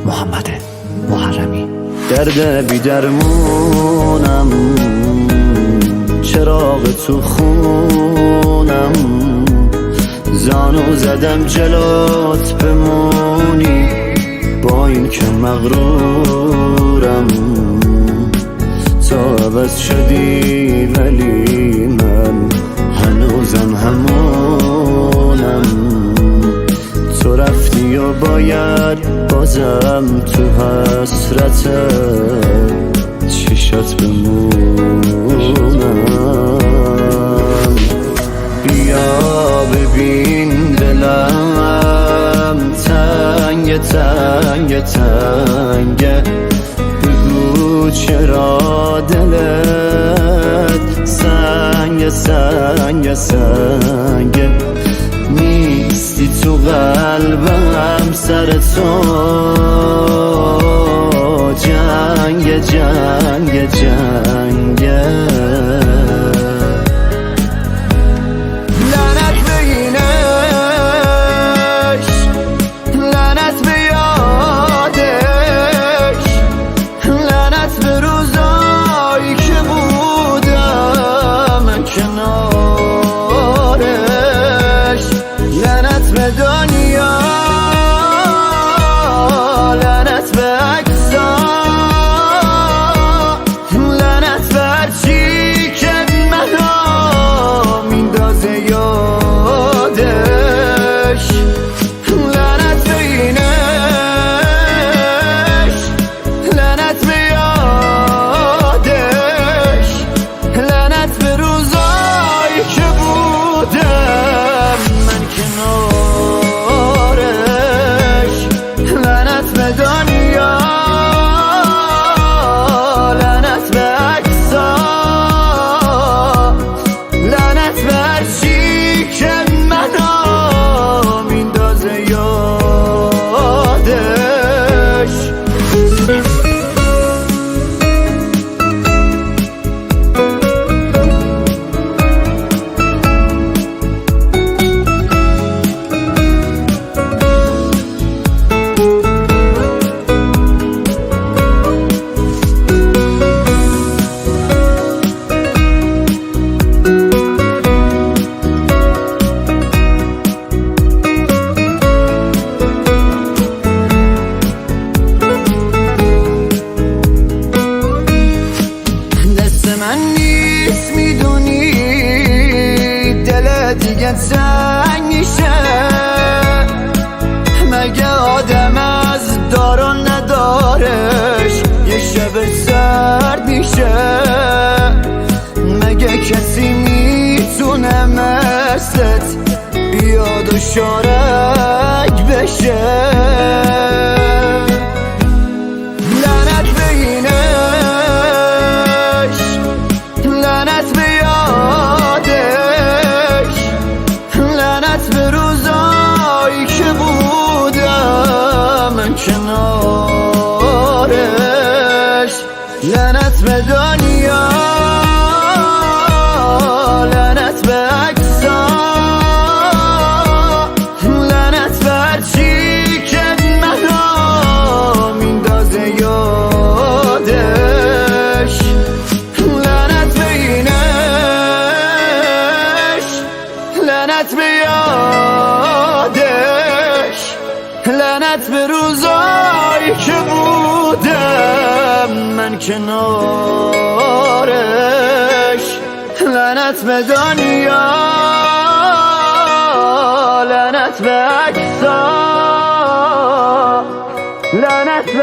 محمد محرمی. درد بی درمونم، چراغ تو خونم، زانو زدم جلات بمونی، با این که مغرورم. تو عوض شدی ولی من هنوزم همونم. تو رفتی و باید بازم تو حسرت چشات بمونم. بیا ببین دلم تنگ تنگ تنگه، بگو چرا دلت سنگ سنگ سنگه. نیستی تو قلبم، سر تو جنگ جنگ جنگه. لعنت به اینش، لعنت به یادش، لعنت به روزایی که بودم کنارش، لعنت به دنیا، لعنت به عکسا، لعنت به هرچی که منو میندازه یادش. لعنت به اینش، لعنت به یادش، لعنت به روزایی که بودم من کنارش، لعنت به دنیا، لعنت به عکسا، لعنت به هرچی که منو میندازه یادش. من نیست میدونی دل دیگه تنگ میشه، مگه آدم از دار و ندارش یه شب سرد میشه؟ مگه کسی میتونه مثلت بیاد و شارک بشه؟ لعنت به اینش، لعنت به یادش، لعنت به روزایی که بودم کنارش، لعنت به دنیا، لعنت به عکسا، لعنت به هرچی که منو میندازه یادش. لعنت به اینش، لعنت به یادش، لعنت به روزایی که بودم من کنارش، لعنت به دنیا، لعنت به عکسا، لعنت به